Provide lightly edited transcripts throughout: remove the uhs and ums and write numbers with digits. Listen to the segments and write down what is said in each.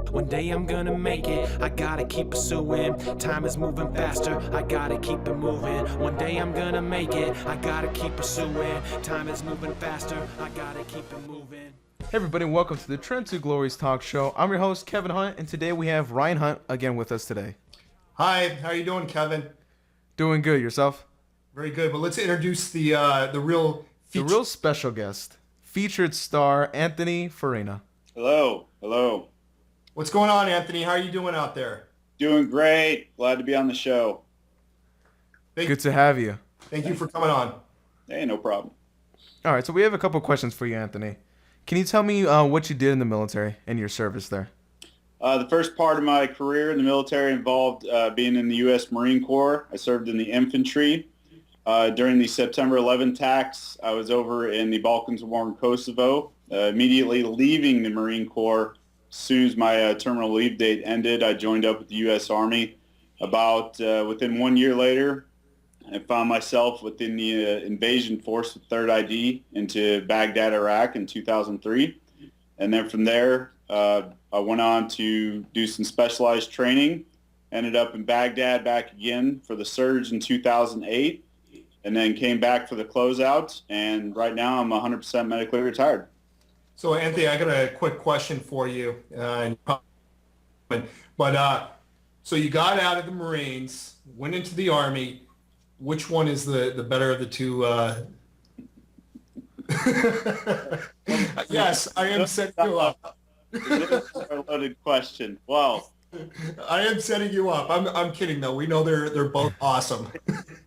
One day I'm gonna make it, I gotta keep pursuing. Time is moving faster, I gotta keep it moving. One day I'm gonna make it, I gotta keep pursuing. Time is moving faster, I gotta keep it moving. Hey everybody, and welcome to the Trend to Glories talk show. I'm your host, Kevin Hunt, and today we have Ryan Hunt again with us today. Hi, how are you doing, Kevin? Doing good, yourself? Very good. But let's introduce the real The real special guest, featured star Anthony Farina. Hello. Hello. What's going on, Anthony? How are you doing out there? Doing great. Glad to be on the show. Good to have you. Thank you for coming on. Hey, no problem. All right, so we have a couple questions for you, Anthony. Can you tell me what you did in the military and your service there? The first part of my career in the military involved being in the U.S. Marine Corps. I served in the infantry. During the September 11 attacks, I was over in the Balkans War in Kosovo. Immediately leaving the Marine Corps, as soon as my terminal leave date ended, I joined up with the U.S. Army. About within 1 year later, I found myself within the invasion force with 3rd ID into Baghdad, Iraq in 2003. And then from there, I went on to do some specialized training, ended up in Baghdad back again for the surge in 2008, and then came back for the closeout. And right now I'm 100% medically retired. So, Anthony, I got a quick question for you. So you got out of the Marines, went into the Army. Which one is the better of the two? Yes, I am setting you up. A loaded question. Wow. I am setting you up. I'm kidding though. We know they're both awesome.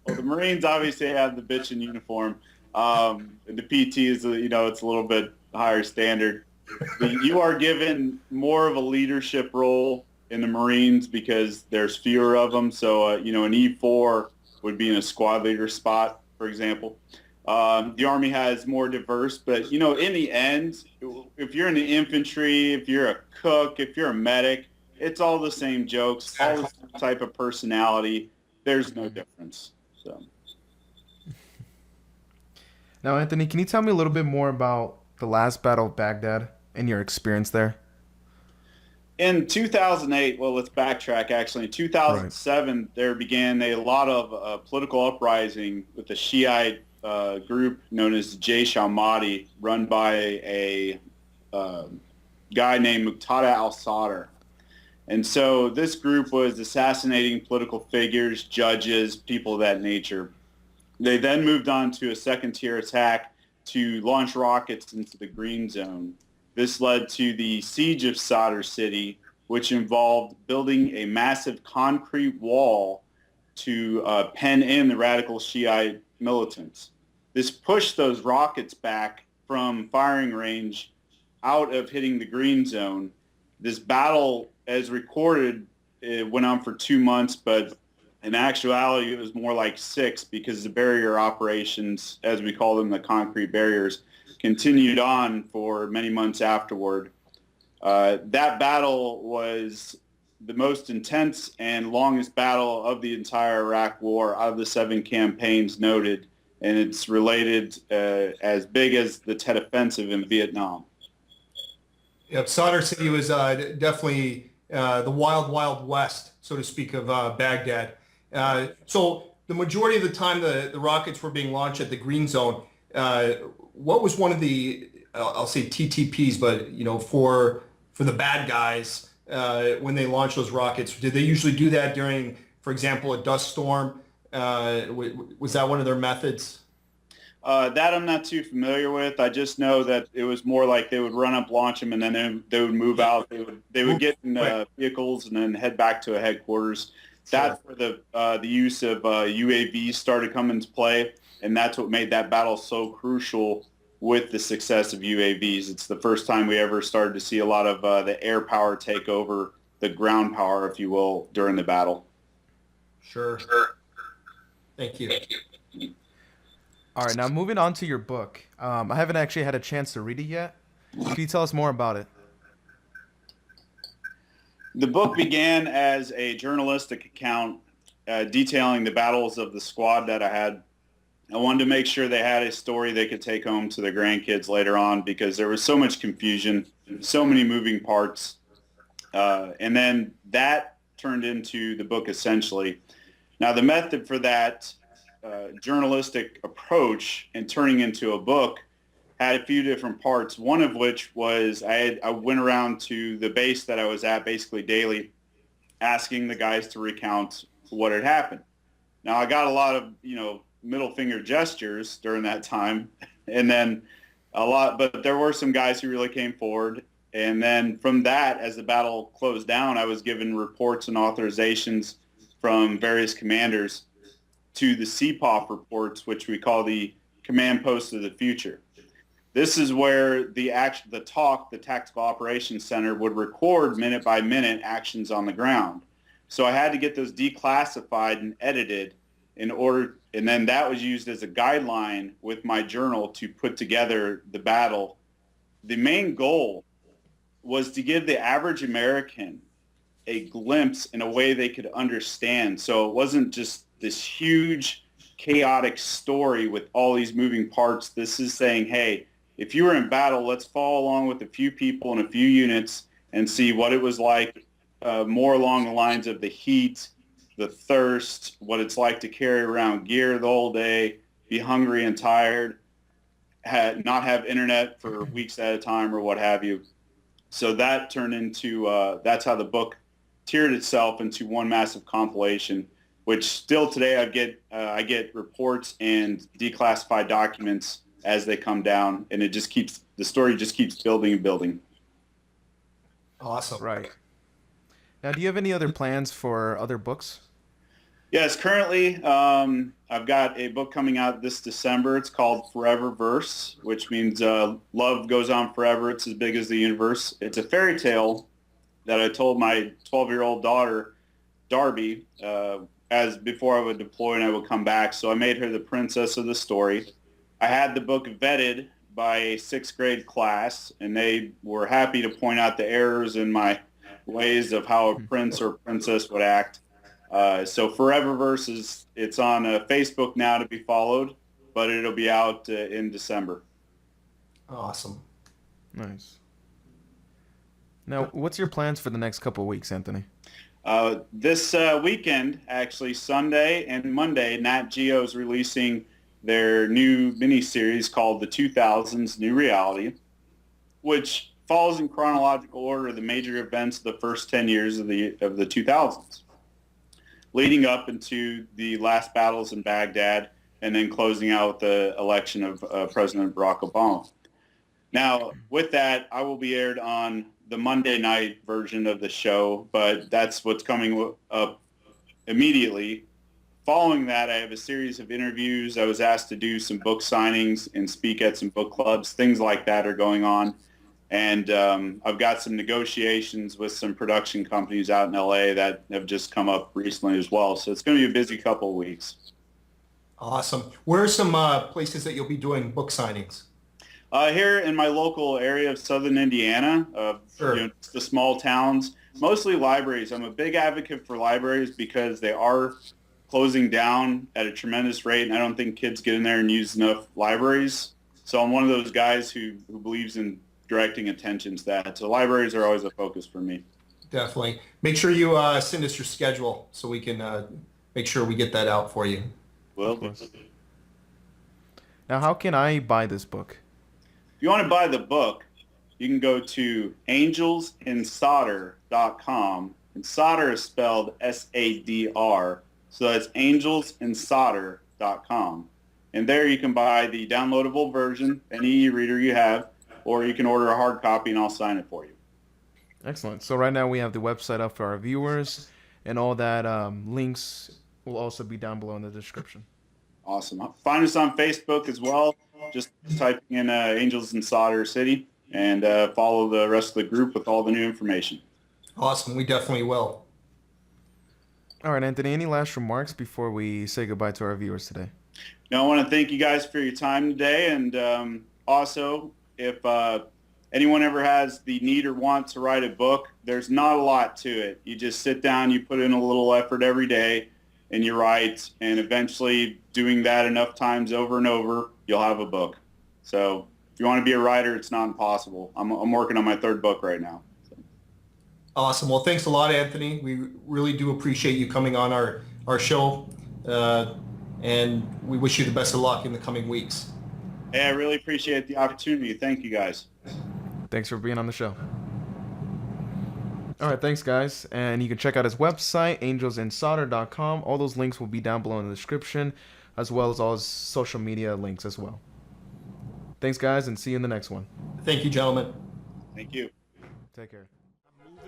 Well, the Marines obviously have the bitchin' uniform. And the PT is, it's a little bit higher standard. You are given more of a leadership role in the Marines because there's fewer of them. So, an E4 would be in a squad leader spot, for example. The Army has more diverse, but, in the end, if you're in the infantry, if you're a cook, if you're a medic, it's all the same jokes, all the same type of personality. There's no difference. So. Now, Anthony, can you tell me a little bit more about the last Battle of Baghdad and your experience there? In 2008, well, let's backtrack, actually. In 2007, there began a lot of political uprising with the Shiite group known as Jaish al-Mahdi, run by a guy named Muqtada al-Sadr. And so this group was assassinating political figures, judges, people of that nature. They then moved on to a second-tier attack to launch rockets into the Green Zone. This led to the siege of Sadr City, which involved building a massive concrete wall to pen in the radical Shiite militants. This pushed those rockets back from firing range out of hitting the Green Zone. This battle, as recorded, it went on for 2 months, but in actuality, it was more like 6 because the barrier operations, as we call them, the concrete barriers, continued on for many months afterward. That battle was the most intense and longest battle of the entire Iraq War out of the 7 campaigns noted, and it's related as big as the Tet Offensive in Vietnam. Yep, Sadr City was definitely the wild, wild west, so to speak, of Baghdad. So the majority of the time the rockets were being launched at the Green Zone. What was one of the, I'll say TTPs, but for the bad guys when they launched those rockets? Did they usually do that during, for example, a dust storm? Was that one of their methods? That I'm not too familiar with. I just know that it was more like they would run up, launch them, and then they would move out. They would get in vehicles and then head back to a headquarters. That's where the use of UAVs started coming into play, and that's what made that battle so crucial with the success of UAVs. It's the first time we ever started to see a lot of the air power take over the ground power, if you will, during the battle. Sure. Thank you. All right, now moving on to your book. I haven't actually had a chance to read it yet. Can you tell us more about it? The book began as a journalistic account detailing the battles of the squad that I had. I wanted to make sure they had a story they could take home to their grandkids later on, because there was so much confusion, so many moving parts. And then that turned into the book essentially. Now the method for that journalistic approach and turning into a book had a few different parts, one of which was I went around to the base that I was at basically daily, asking the guys to recount what had happened. Now I got a lot of, middle finger gestures during that time, and then but there were some guys who really came forward. And then from that, as the battle closed down, I was given reports and authorizations from various commanders to the CPOF reports, which we call the Command Posts of the Future. This is where the Tactical Operations Center would record minute by minute actions on the ground. So I had to get those declassified and edited and then that was used as a guideline with my journal to put together the battle. The main goal was to give the average American a glimpse in a way they could understand. So it wasn't just this huge chaotic story with all these moving parts. This is saying, hey, if you were in battle, let's follow along with a few people and a few units and see what it was like, more along the lines of the heat, the thirst, what it's like to carry around gear the whole day, be hungry and tired, not have internet for weeks at a time or what have you. So that turned into, that's how the book tiered itself into one massive compilation, which still today I get reports and declassified documents as they come down, and the story just keeps building and building. Awesome. Right. Now, do you have any other plans for other books? Yes, currently I've got a book coming out this December. It's called Forever Verse, which means love goes on forever. It's as big as the universe. It's a fairy tale that I told my 12-year-old daughter, Darby, as before I would deploy and I would come back. So I made her the princess of the story. I had the book vetted by a 6th grade class, and they were happy to point out the errors in my ways of how a prince or princess would act. So Foreververse it's on Facebook now to be followed, but it'll be out in December. Awesome. Nice. Now, what's your plans for the next couple of weeks, Anthony? This weekend, actually, Sunday and Monday, Nat Geo is releasing their new miniseries called The 2000s New Reality, which follows in chronological order the major events of the first 10 years of the 2000s, leading up into the last battles in Baghdad, and then closing out with the election of President Barack Obama. Now, with that, I will be aired on the Monday night version of the show, but that's what's coming up immediately. Following that, I have a series of interviews. I was asked to do some book signings and speak at some book clubs. Things like that are going on. And I've got some negotiations with some production companies out in LA that have just come up recently as well. So it's going to be a busy couple of weeks. Awesome. Where are some places that you'll be doing book signings? Here in my local area of southern Indiana, Sure. The small towns, mostly libraries. I'm a big advocate for libraries because they are closing down at a tremendous rate, and I don't think kids get in there and use enough libraries. So I'm one of those guys who believes in directing attention to that. So libraries are always a focus for me. Definitely. Make sure you send us your schedule so we can make sure we get that out for you. Well, Now, how can I buy this book? if you want to buy the book, you can go to angelsandsolder.com, and solder is spelled S-A-D-R. So that's angelsandsolder.com. And there you can buy the downloadable version, any e-reader you have, or you can order a hard copy and I'll sign it for you. Excellent. So right now we have the website up for our viewers, and all that links will also be down below in the description. Awesome. Find us on Facebook as well. Just type in Angels in Sadr City and follow the rest of the group with all the new information. Awesome. We definitely will. All right, Anthony, any last remarks before we say goodbye to our viewers today? Now, I want to thank you guys for your time today. And also, if anyone ever has the need or want to write a book, there's not a lot to it. You just sit down, you put in a little effort every day, and you write, and eventually doing that enough times over and over, you'll have a book. So if you want to be a writer, it's not impossible. I'm working on my 3rd book right now. So. Awesome. Well, thanks a lot, Anthony. We really do appreciate you coming on our show, and we wish you the best of luck in the coming weeks. Hey, I really appreciate the opportunity. Thank you, guys. Thanks for being on the show. All right, thanks, guys. And you can check out his website, angelsandsolder.com. All those links will be down below in the description, as well as all his social media links as well. Thanks, guys, and see you in the next one. Thank you, gentlemen. Thank you. Take care.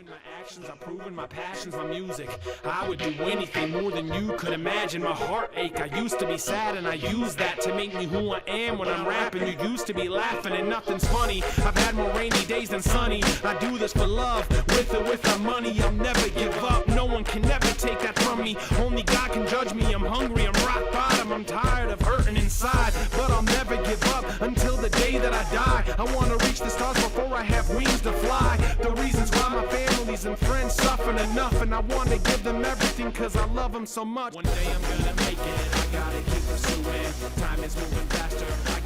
My actions are proving my passions, my music. I would do anything more than you could imagine. My heart ache, I used to be sad, and I use that to make me who I am when I'm rapping. You used to be laughing and nothing's funny. I've had more rainy days than sunny. I do this for love, with or without money. I'll never give up, no one can never take that from me. Only God can judge me, I'm hungry, I'm rock bottom. I'm tired of hurting inside, but I'll never give up until the day that I die. I wanna reach the stars before I have wings to fly. The reasons why my families and friends suffering enough, and I want to give them everything cause I love them so much. One day I'm gonna make it, I gotta keep pursuing. Time is moving faster, I